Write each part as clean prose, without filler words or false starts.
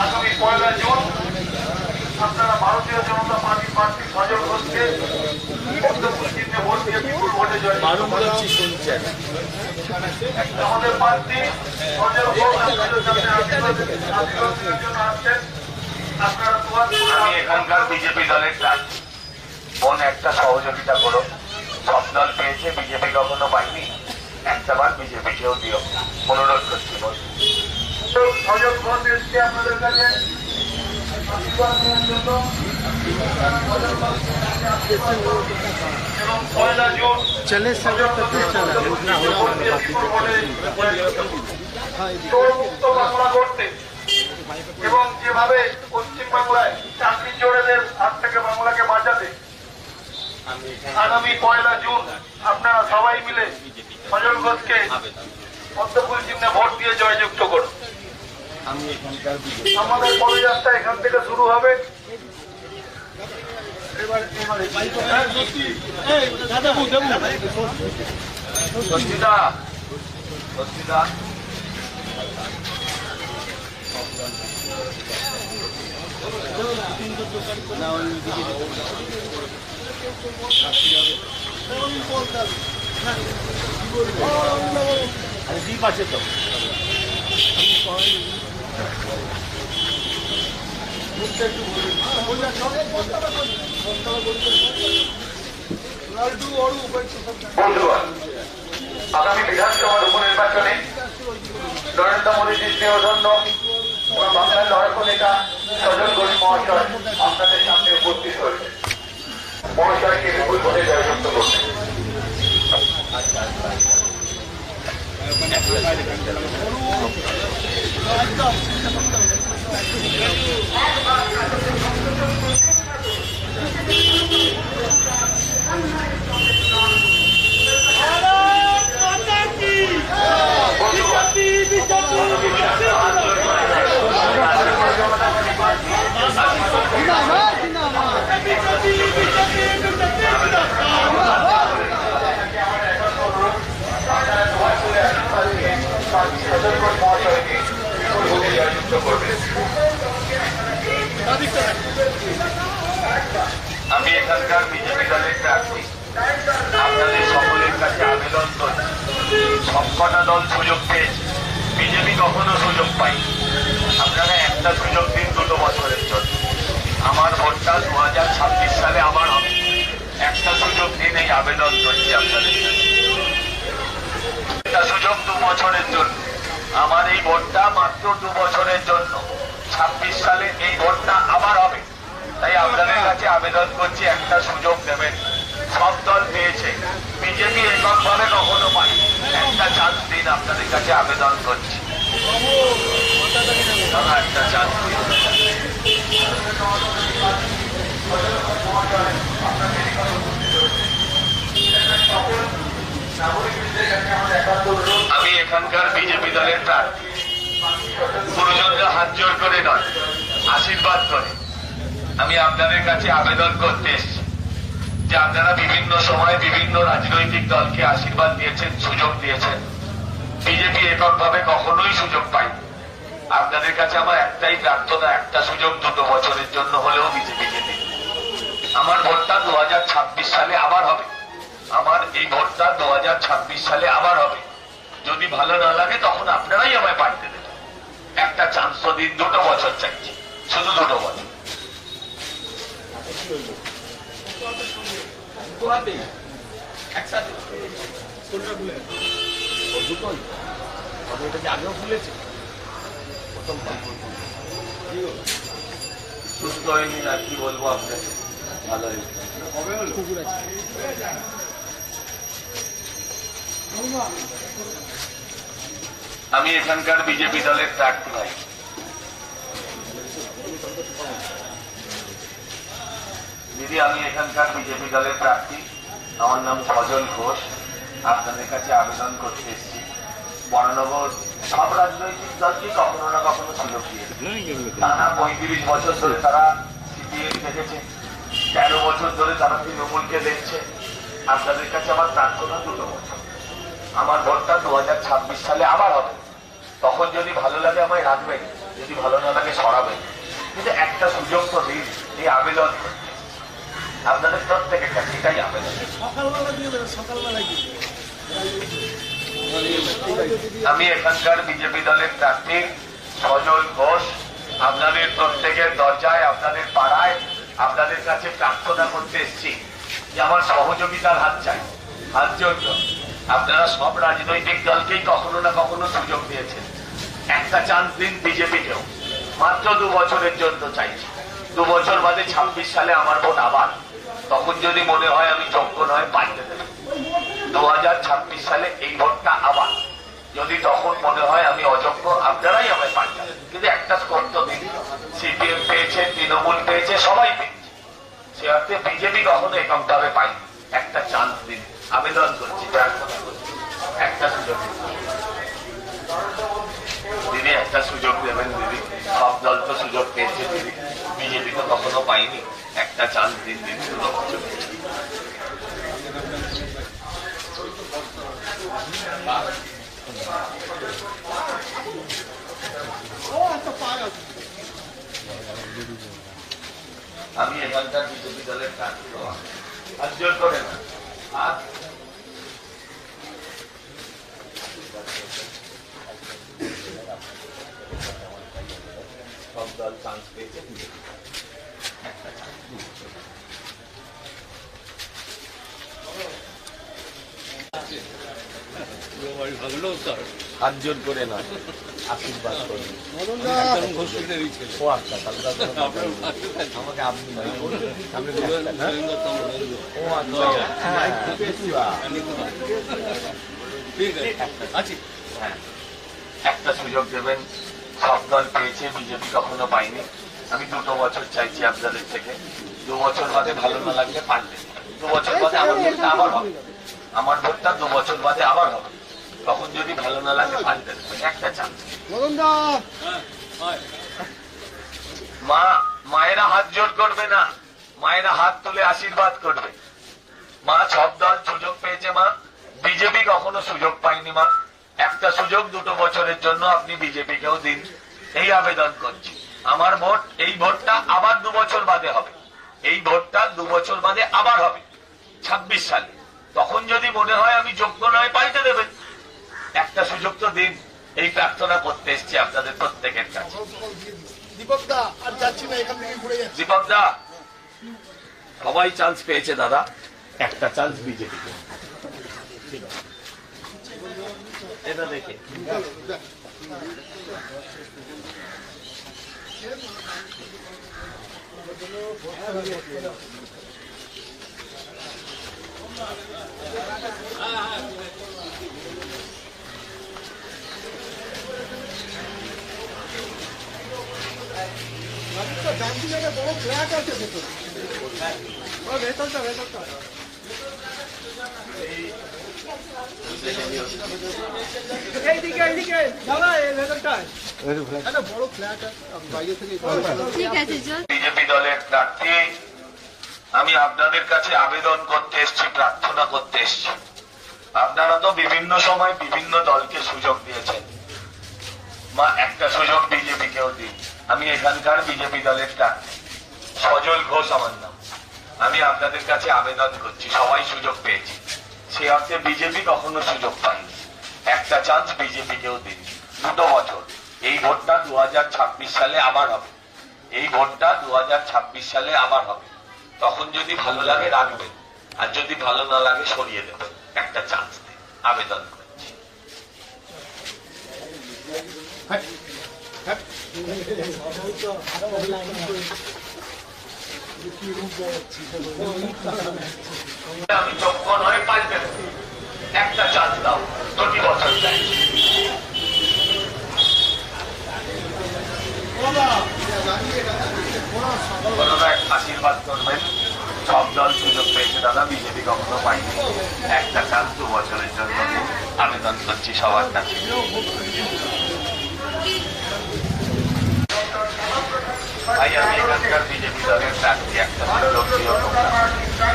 আগামী 1 জুন আপনারা ভারতীয় জনতা পার্টি প্রার্থী সজল ঘোষকে পদ্মফুল চিহ্নে ভোট দিয়ে বিপুল ভোটে জয় শুনছেন। আমাদের প্রার্থী সজল ঘোষ আপনাদের সামনে আশীর্বাদের জন্য আসছেন। আপনারা আমি এখানকার বিজেপি দলের প্রার্থী, কোন একটা সহযোগিতা করো। সব দল পেয়েছে, বিজেপি কখনো পাইনি, একটা বার বিজেপিকেও দিও, অনুরোধ করছি। সজল ঘোষ এসছে আপনাদের কাছে আশীর্বাদ নেওয়ার জন্য। এবং 1 জুন মুক্ত বাংলা করতে এবং যেভাবে পশ্চিমবাংলায় চাকরি চোরেদের হাত থেকে বাংলাকে বাঁচাতে আগামী 1 জুন আপনারা সবাই মিলে সজল ঘোষকে পদ্মফুল চিহ্নে ভোট দিয়ে জয়যুক্ত করুন। আমাদের পদযাত্রা এখান থেকে শুরু হবে। দ্বীপ আছে তো আগামী বিধানসভার উপনির্বাচনে নরেন্দ্র মোদীজির স্নেহধন্য বাংলার লড়াকু নেতা সজল ঘোষ মহাশয় আপনাদের সামনে উপস্থিত হয়েছে। মহাশয়কে বিপুল ভোটে জয়যুক্ত করছেন। আমি এখানকার বিজেপি দলের প্রার্থী, আপনাদের সকলের কাছে আবেদন করি, সবকটা দল সুযোগ পেয়েছে, বিজেপি কখনো সুযোগ পাই। আপনারা একটা সুযোগ দিন 2 বছরের জন্য। আমার ভোটটা 2026 সালে আমার হবে, একটা সুযোগ দিন, এই আবেদন করছি আপনাদের। একটা সুযোগ 2 বছরের জন্য। আমার এই ভোটটা মাত্র 2 বছরের জন্য। 26 সালে এই ভোটটা আবার হবে, তাই আপনাদের কাছে আবেদন করছি একটা সুযোগ দেবেন। সব দল পেয়েছে, বিজেপি এককভাবে কখনো পায়, একটা চান্স দিন, আপনাদের কাছে আবেদন করছি, একটা চান্স দিন। আমি এখানকার বিজেপি দলের প্রার্থী, গুরুজনরা হাত জোর করে নয়, আশীর্বাদ করে আমি আপনাদের কাছে আবেদন করতে এসেছি যে আপনারা বিভিন্ন সময় বিভিন্ন রাজনৈতিক দলকে আশীর্বাদ দিয়েছেন, সুযোগ দিয়েছেন, বিজেপি এককভাবে কখনোই সুযোগ পায়নি। আপনাদের কাছে আমার একটাই প্রার্থনা, একটা সুযোগ 2 বছরের জন্য হলেও বিজেপিকে দিন। আমার ভোটটা 2026 সালে আবার হবে, আমার এই ভোটটা 2026 সালে আবার হবে। যদি ভালো না লাগে তখন আপনারাই আমায় পাল্টে দেবেন। একটা চান্স তো দিন, 2 বছর চাইছি, শুধু 2 বছর। আগেও খুলেছে, সুস্থ হয়নি, আর কি বলবো আপনাকে, ভালো হয়েছে। আমি এখানকার বিজেপি দলের প্রার্থী ভাই। দিদি, আমি এখানকার বিজেপি দলের প্রার্থী, আমার নাম সজল ঘোষ। আপনাদের কাছে আবেদন করতে এসেছি। বরানগর সব রাজনৈতিক দলকে কখনো না কখনো সুযোগ দিয়েছে। টানা 35 বছর ধরে তারা সিপিএম দেখেছে, 13 বছর ধরে তারা তৃণমূলকে দেখছে। আপনাদের কাছে আমার প্রার্থনা 2 বছর। আমার ভোটটা 2026 সালে আবার হবে, তখন যদি ভালো লাগে আমায় রাখবেন। যদি ভালো না লাগে সরাবেন, কিন্তু একটা সুযোগ তো দিন এই আবেদন করতে। আপনাদের প্রত্যেকের কাছে এটাই আবেদন। আমি এখানকার বিজেপি দলের প্রার্থী সজল ঘোষ আপনাদের প্রত্যেকের দরজায়, আপনাদের পাড়ায়, আপনাদের কাছে প্রার্থনা করতে এসেছি যে আমার সহযোগিতার হাত চাই, হাত জন্য। আপনারা সব রাজনৈতিক দলকেই কখনো না কখনো সুযোগ দিয়েছেন, একটা চান্স দিন বিজেপিকেও। মাত্র 2 বছরের জন্য চাইছি। 2 বছর বাদে 26 সালে আমার ভোট আবার, তখন যদি মনে হয় আমি যোগ্য নয় পাল্টে দেবেন। 2026 সালে এই ভোটটা আবার, যদি তখন মনে হয় আমি অযোগ্য, আপনারাই আমায় পাল্টাবেন। কিন্তু একটা শর্ত দিন, সিপিএম পেয়েছে, তৃণমূল পেয়েছে, সবাই পেয়েছে, সে অর্থে বিজেপি কখনো এককভাবে পাইনি। একটা চান্স দিন, আবেদন করছি, প্রার্থনা করছি, একটা সুযোগ দিদি, একটা সুযোগ দেবেন দিদি। সব দল তো সুযোগ পেয়েছে দিদি, বিজেপি তো কখনো পাইনি। একটা চান্স দিন দিদি, 2 বছর। আমি এখানকার বিজেপি দলের প্রার্থী, হাত জোর করে না, হাত। সব দল চান্স পেয়েছে, একটা চান্স। হাত জোর করে না, আশীর্বাদ করুন। ও আচ্ছা, আমাকে আপনি একটা সুযোগ দেবেন। সব দল পেয়েছে, বিজেপি কখনো পাইনি। আমি 2 বছর চাইছি আপনাদের থেকে। 2 বছর বাদে ভালো না লাগলে পাল্টে, 2 বছর বাদে আমার ভোটটা আবার হবে, আমার ভোটটা 2 বছর বাদে আবার হবে, তখন যদি ভালো না লাগে পাল্টে দেবেন। একটা চান্স। মায়েরা হাত জোর করবে না, মায়েরা হাত তুলে আশীর্বাদ করবে। মা, সব দল সুযোগ পেয়েছে মা, বিজেপি কখনো সুযোগ পায়নি মা। একটা সুযোগ 2 বছরের জন্য আপনি বিজেপিকেও দিন, এই আবেদন করছি। আমার ভোট, এই ভোটটা আবার 2 বছর বাদে হবে, এই ভোটটা 2 বছর বাদে আবার হবে 26 সালে, তখন যদি মনে হয় আমি যোগ্য নয় পাল্টে দেবেন। একটা সুযোগ তো দিন, এই প্রার্থনা করতে এসছি আপনাদের প্রত্যেকের কাছে। দীপক দা, সবাই চান্স পেয়েছে দাদা, একটা চান্স বিজেপিকে। এটা দেখে বড় ফ্ল্যাট আছে ভেতরটা এইদিকে দাদা, এই ভেতরটায় একটা বড় ফ্ল্যাট আছে, বাইরে থেকে। ঠিক আছে, বিজেপি দলের প্রার্থী আমি আপনাদের কাছে আবেদন করতে এসেছি, প্রার্থনা করতে এসেছি। আপনারা তো বিভিন্ন সময় বিভিন্ন দলকে সুযোগ দিয়েছেন মা, একটা সুযোগ বিজেপিকেও দিন। আমি এখানকার বিজেপি দলের প্রার্থী সজল ঘোষ আমার নাম। আমি আপনাদের কাছে আবেদন করছি, সবাই সুযোগ পেয়েছি, সে অর্থে বিজেপি কখনো সুযোগ পায়নি। একটা চান্স বিজেপিকেও দিন, 2 বছর। এই ভোটটা 2026 সালে আবার হবে, এই ভোটটা 2026 সালে আবার হবে, তখন যদি ভালো লাগে রাখবেন, আর যদি ভালো না লাগে সরিয়ে দেবেন। একটা চান্স দিন, আবেদন করছি। আমি যোগ্য নয় পাল্টে দেব, একটা চান্স দাও, 2 বছর চাই। আশীর্বাদ করবেন, সব দল সুযোগ পেয়েছে দাদা, বিজেপি কখনো পাইনি। একটা চান্স 2 বছরের জন্য আবেদন করছি সবার কাছে। ভাই, আমি এখানকার বিজেপি দলের প্রার্থী, একটা সুযোগ দিও তোমরা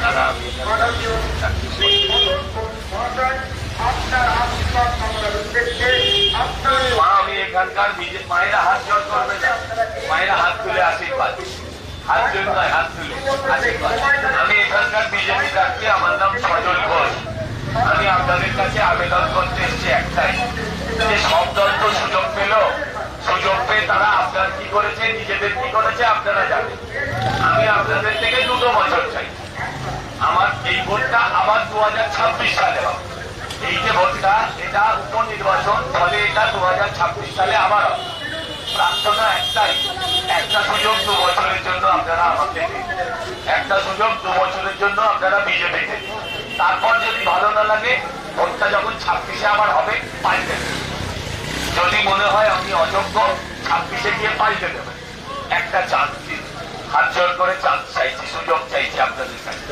দাদা। আমি এখানকার বিজেপি প্রার্থী মা আমি এখানকার মায়েরা হাত জোর করবে না, মায়েরা হাত তুলে আশীর্বাদ, হাত জোর নয় হাত তুলে আশীর্বাদ। আমি এখানকার বিজেপি প্রার্থী, আমার নাম সজল ঘোষ। আমি আপনাদের কাছে আবেদন করতে এসেছি একটাই, যে সব দল তো সুযোগ পেল, সুযোগ পেয়ে তারা আপনার কি করেছে, নিজেদের কি করেছে আপনারা জানেন। আমি আপনাদের থেকে 2 বছর চাই। আমার এই ভোটটা আবার 2026 সালে হবে। এই যে ভোটটা, এটা উপনির্বাচন, ফলে এটা 2026 সালে আবার হবে। প্রার্থনা একটাই, একটা সুযোগ 2 বছরের জন্য আপনারা আমাকে দিন, একটা সুযোগ 2 বছরের জন্য আপনারা বিজেপিকে দিন। তারপর যদি ভালো না লাগে, ভোটটা যখন 26-এ আবার হবে, পাল্টে দেবেন। যদি মনে হয় আমি অযোগ্য, 26-এ গিয়ে পাল্টে দেবেন। একটা চান্স দিন, হাত জোর করে চান্স চাইছি, সুযোগ চাইছি আপনাদের কাছে।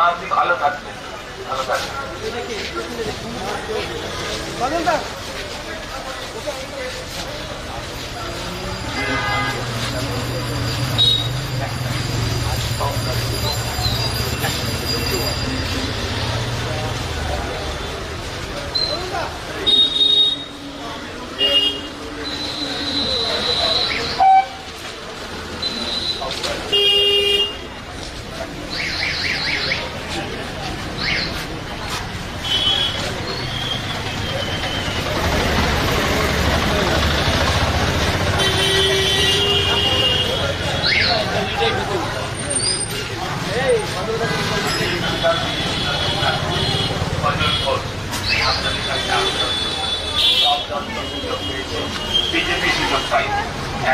আপনি ভালো থাকবেন, ভালো থাকবেন। বিজেপি সুযোগ পাই,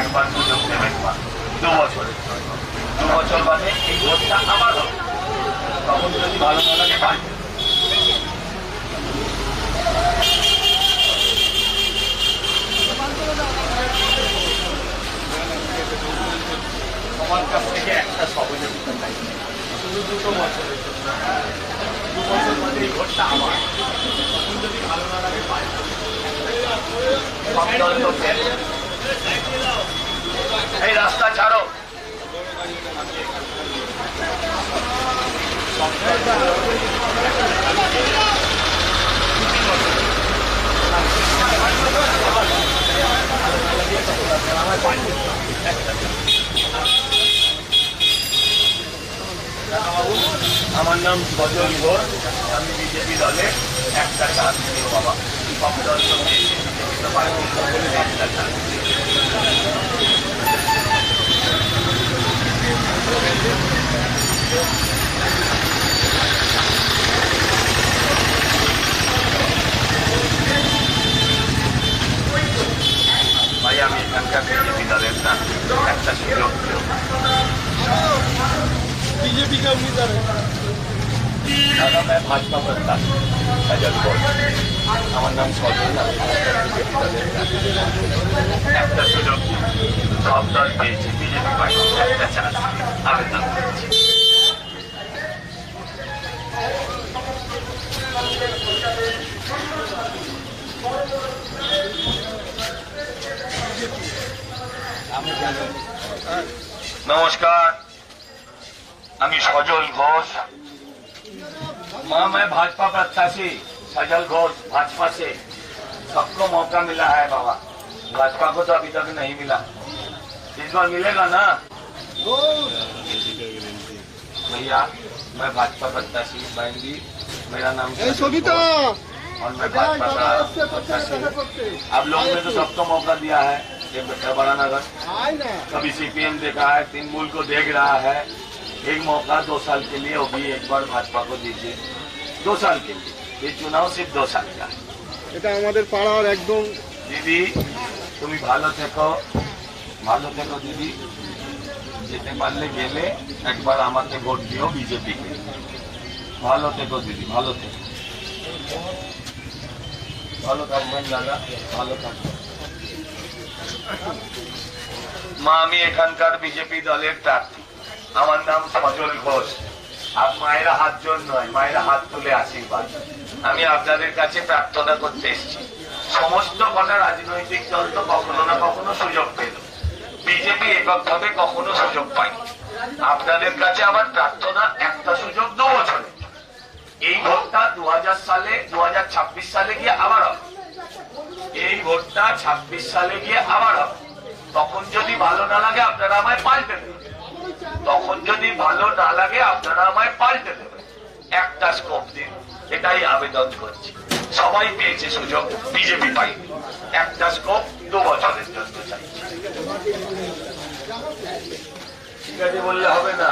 একবার সুযোগ দেবেন, 2 বছরের জন্য। 2 বছর বাদে এই ভোটটা আবার হবে, তখন যদি ভালো না লাগে পাল্টে। আমার কাছ থেকে একটা সহযোগিতা চাই, শুধু 2 বছরের জন্য। 2 বছর বাদে এই ভোটটা আমার, তখন যদি ভালো না লাগে পাল্টে। এই রাস্তা ছাড়ো, আমার নাম সজল ঘোষ, আমি বিজেপি দলে একটা চান্স দিও বাবা। সব দল তো বিজেপি তো পার্টি সকলে একটা চান্স। ভাই আমি এখানকার বিজেপি দলের না, একটা সুযোগ দিও। बीजेपी का उम्मीदवार है। दादा मैं भाजपा प्रत्याशी सजल घोष, আমার নাম সজল। একটা সুযোগ সব দল পেয়েছি, বিজেপি পার্টি একটা চান্স আবেদন করেছি। नमस्कार, আমি সজল ঘোষ। माँ मैं भाजपा प्रत्याशी सजल घोष, भाजपा से। सबको मौका मिला है बाबा, भाजपा को तो अभी तक नहीं मिला, इस बार मिलेगा ना भैया। मैं भाजपा प्रत्याशी, बहन जी मेरा नाम सविता और मैं भाजपा का प्रत्याशी। आप लोग ने तो सबको मौका दिया है, ये बड़ा नगर कभी सीपीएम देखा है, तृणमूल को देख रहा है। एक मौका 2 साल के लिए, वो भी एक बार भाजपा को दीजिए, 2 साल के लिए। ये चुनाव सिर्फ 2 साल का है। এটা আমাদের পাড়ার একদম। দিদি তুমি ভালো থেকো, ভালো থেকো দিদি। যেতে পারলে গেলে একবার আমাকে ভোট দিও বিজেপিকে। ভালো থেকো দিদি, ভালো থেকো, ভালো থাকবেন দাদা, ভালো থাকবেন। মা আমি এখানকার বিজেপি দলের প্রার্থী, আমার নাম সজল ঘোষ। আর মায়েরা হাত জোর নয়, মায়েরা হাত তুলে আশীর্বাদ। আমি আপনাদের কাছে প্রার্থনা করতে এসেছি। সমস্ত কটা রাজনৈতিক দল তো কখনো না কখনো সুযোগ পেল, বিজেপি এককভাবে কখনো সুযোগ পায়নি। আপনাদের কাছে আমার প্রার্থনা, একটা সুযোগ 2 বছরের, এই ভোটটা 2026 সালে গিয়ে আবার হবে। এই ভোটটা 26 সালে গিয়ে আবার হবে। তখন যদি ভালো না লাগে আপনারা আমায় পাল্টে দেবেন। তখন যদি ভালো না লাগে আপনারা আমায় পাল্টে দেবেন। একটা স্কোপ দিন, এটাই আবেদন করছি। সবাই পেয়েছে সুযোগ, বিজেপি পাইনি। একটা স্কোপ 2 বছরের জন্য চাইছি। ঠিক আছে বললে হবে না,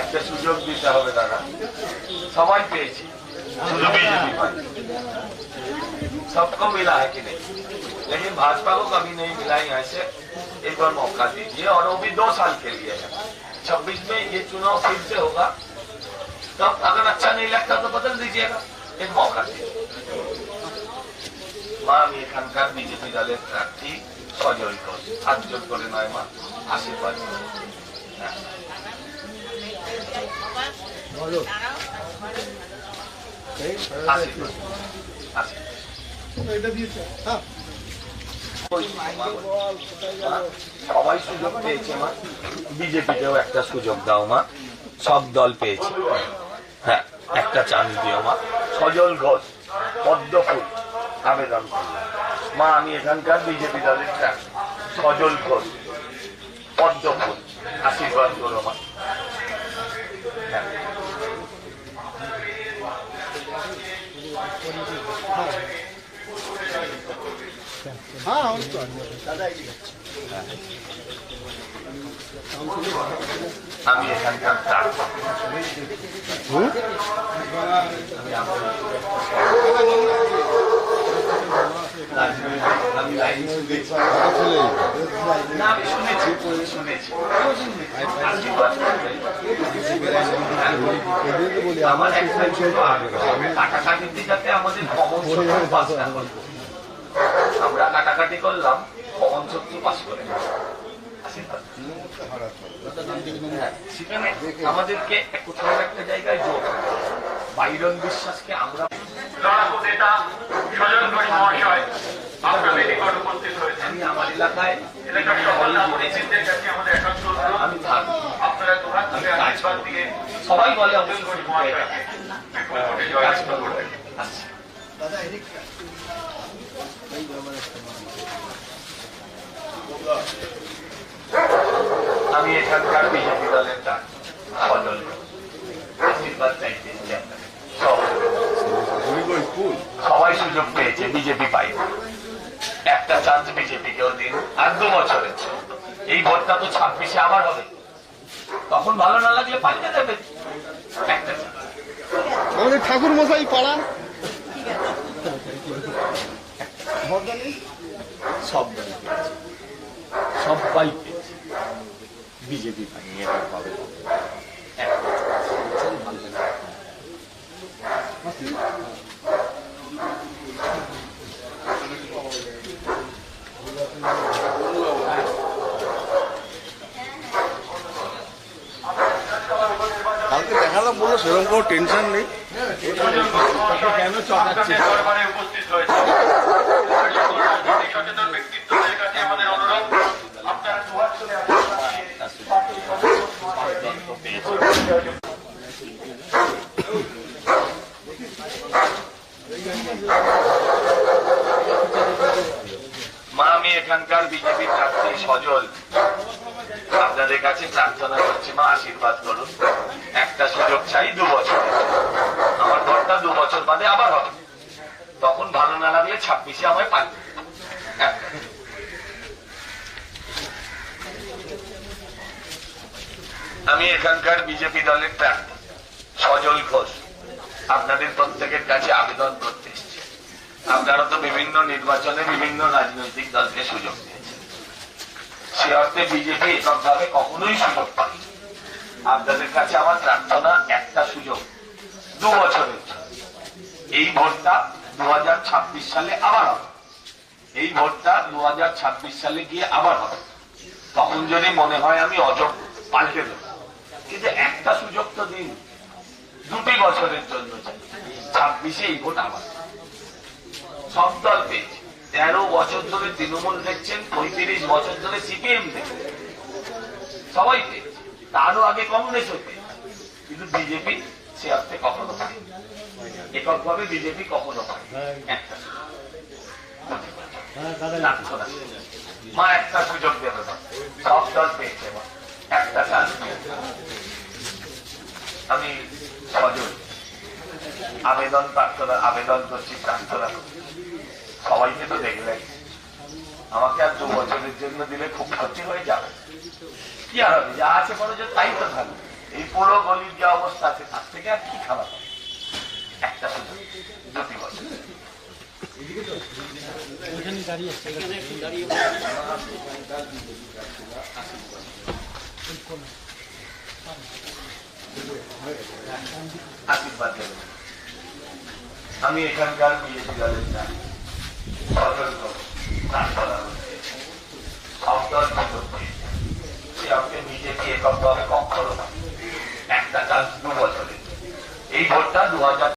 একটা সুযোগ দিতে হবে। দাদা সবাই পেয়েছি, শুধু बीजेपी पाई। सबको मिला है कि नहीं, लेकिन भाजपा को कभी नहीं मिला। यहाँ से एक बार मौका दीजिए, और वो भी 2 साल के लिए है। 26 में ये चुनाव फिर से होगा, तब अगर अच्छा नहीं लगता तो बदल दीजिएगा। एक मौका दीजिए। মা আমি এখানকার বিজেপি দলের প্রার্থী সজল ঘোষ, হাত জোর করে নয় মা, আশীর্বাদ করুন। আশীর্বাদ সবাই সুযোগ পেয়েছে মা, বিজেপিকেও একটা সুযোগ দাও মা। সব দল পেয়েছে, হ্যাঁ একটা চান্স দিও মা। সজল ঘোষ, পদ্মফুল আবেদন করলাম মা, আমি এখানকার বিজেপি দলের প্রার্থী সজল ঘোষ, পদ্মফুল, আশীর্বাদ করো মা। আমি এখানকার প্রার্থী, আমি লাইন শুনেছি, না আমি শুনেছি শুনেছি। আশীর্বাদ আমার একটাই ছোট আগ্রহ, কাটাকাটিতে যাতে আমাদের কমন শত্রু পাস না করে। আমরা কাটাকাটি করলাম, কমন শত্রু পাস করে। সেখানে আমাদেরকে কোথাও একটা জায়গায় যোগ, বাইরন বিশ্বাসকে আমরা আমি আমার এলাকায় আমি থাকবো, সবাই বলে আমি এখানকার বিজেপি দলের সজল আশীর্বাদ চাইতে সবাই সুযোগ পেয়েছে, বিজেপি পাইনি। একটা চান্স বিজেপি কেও দিন, আর 2 বছরের। এই ভোটটা তো 26-এ আবার হবে, তখন ভালো না লাগলে পাল্টে দেবে। একটা আমাদের ঠাকুর মশাই পাড়া সব দল পেয়েছে, সবাই পেয়েছে, বিজেপি পাইনি। এটা হবে কালকে দেখালাম, বললো সেরকম কোনো টেনশন নেই। কেন চটাচ্ছে? উপস্থিত হয়েছে সচেতন ব্যক্তিত্বদের কাছে আমাদের অনুরোধ, আপনারা দুহাত তুলে মা, আমি এখানকার বিজেপি প্রার্থী সজল, আপনাদের কাছে প্রার্থনা করছি মা, আশীর্বাদ করুন। একটা সুযোগ চাই 2 বছরের। আমার ভোটটা 2 বছর বাদে আবার হবে, তখন ভালো না লাগলে 26-এ আমায় পান। আমি এখানকার বিজেপি দলের প্রার্থী সজল ঘোষ, আপনাদের প্রত্যেকের কাছে আবেদন করতে এসেছি। আপনারা তো বিভিন্ন নির্বাচনে বিভিন্ন রাজনৈতিক দলকে সুযোগ দিয়েছেন, সে অর্থে বিজেপি এককভাবে কখনোই সুযোগ পায়নি। আপনাদের কাছে আমার প্রার্থনা, একটা সুযোগ 2 বছরের জন্য। এই ভোটটা 2026 সালে আবার হবে, এই ভোটটা 2026 সালে গিয়ে আবার হবে। তখন যদি মনে হয় আমি অযোগ্য, পাল্টে দেব, কিন্তু একটা সুযোগ তো দিন। 2 বছরের জন্য চাই, 26-এ এই ভোট আবার। সব দল পেয়েছে, 13 বছর ধরে তৃণমূল দেখছেন, 35 বছর ধরে সিপিএম দেখছেন, সবাই পেয়েছে। তারও আগে কংগ্রেস হতে, কিন্তু বিজেপি সে আসতে কখনো পারে এককভাবে বিজেপি কখনো পারে একটা লাগতো না। মা একটা সুযোগ দেবে না, সব দল পেয়েছে মা, একটা চান্স পেয়েছে। আমি সজল আবেদন করছি প্রার্থনা করছি, সবাইকে তো দেখলেন, আমাকে আর 2 বছরের জন্য দিলে খুব ক্ষতি হয়ে যাবে। কি আর হবে, যা আছে বড় যে তাই তো থাকবে। এই পুরো গলির যে অবস্থা আছে তার থেকে আর কি খারাপ হবে? একটা সুযোগ 2 বছর। আশীর্বাদ দেবেন। আমি এখানকার বিজেপি দলের সতর্ক প্রার্থনা করছি, সব দল সুযোগ পেয়েছে, সে আমাকে বিজেপি এককভাবে কখনো একটা চান্স 2 বছরে। এই ভোটটা 2000